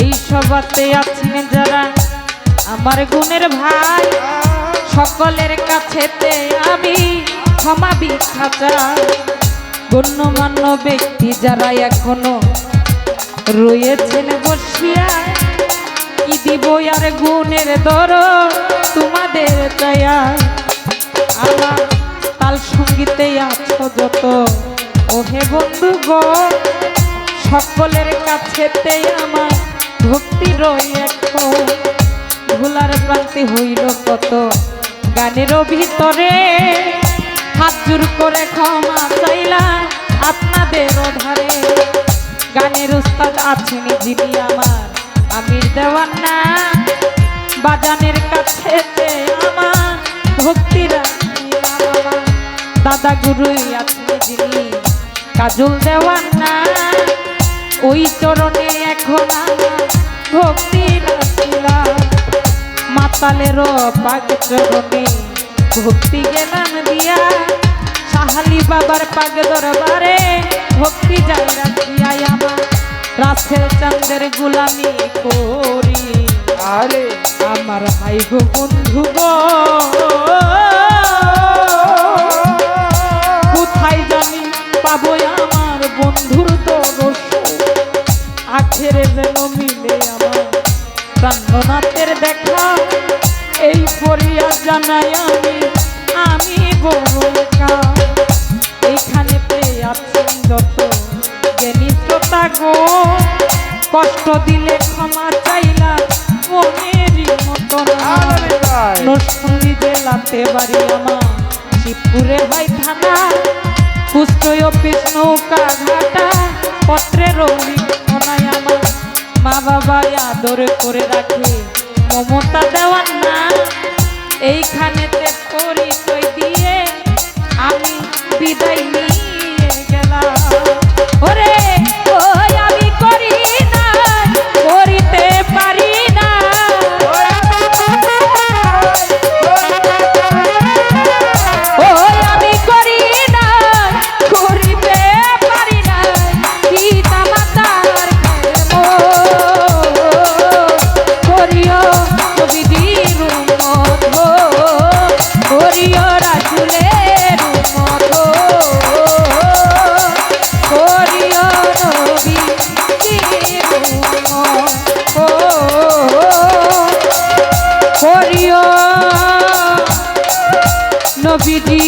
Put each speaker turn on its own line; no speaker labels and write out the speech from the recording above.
এই সভাতে আছেন যারা আমার গুণের ভাই, সকলের কাছেতে আমি ক্ষমা ভিক্ষা চাই। গণ্যমান্য ব্যক্তি যারা এখনো রয়েছেন বসিয়া, কি দিব আর গুণের দর তোমাদের চায়া। আমার তাল সঙ্গীতে আছো যত ওহে বন্ধু গো, সকলের কাছেতে আমার ভক্তি রয়েছে। ভুলার প্রান্তি হইল কত গানের ভিতরে, হাত জোর করে ক্ষমা চাইলাম আপনাদের ধারে। গানের উস্তাদ আছেন যিনি আমার আমির দেওয়ানা, বাজানের কাছেতে আমার ভক্তি রাখিলাম। দাদা গুরুই আছেন যিনি কাজল দেওয়ানা, ওই চরণে এখন আমার ভক্তি রাখিলাম। মাতালেরও পাগ চরণে ভক্তি গেলাম দিয়া, সাহালি বাবার পাগ দরবারে ভক্তি যাই রাখিয়া। আমার রাসেল চাঁদের গুলামি করি, আরে আমার ভাই গো বন্ধু গো, কোথায় জানি পাবো আমার বন্ধুর দরস, আখেরে যেন মিলে আমার প্রাণনাথের দেখা। এই পরিয়া জানাই আমি বড় একা। এইখানে পেয়ে আছেন যত জ্ঞানী শ্রোতা গো, কষ্ট দিলে ক্ষমা চাইলা মনেরই মতো। নরসিংদী জেলাতে বাড়ি আমার, শিবপুরে হয় থানা, কুষ্ঠ অফিস নৌকা ঘাটা, পত্রের লিখনায় আমার মা বাবা আদর করে রাখে মমতা দেওয়ানা। এইখানেতে পরিচয় দিয়ে আমি বিদায় নিয়ে গেলাম। ওরে ওই আমি করি না, করিতে পারি না, ওই আমি করি না, করিতে পারি না, পিতা মাতার করিও কবিদির উম্মত, করিও রাসূলের উম্মত, করিও নবীর উম্মত, করিও নবীজি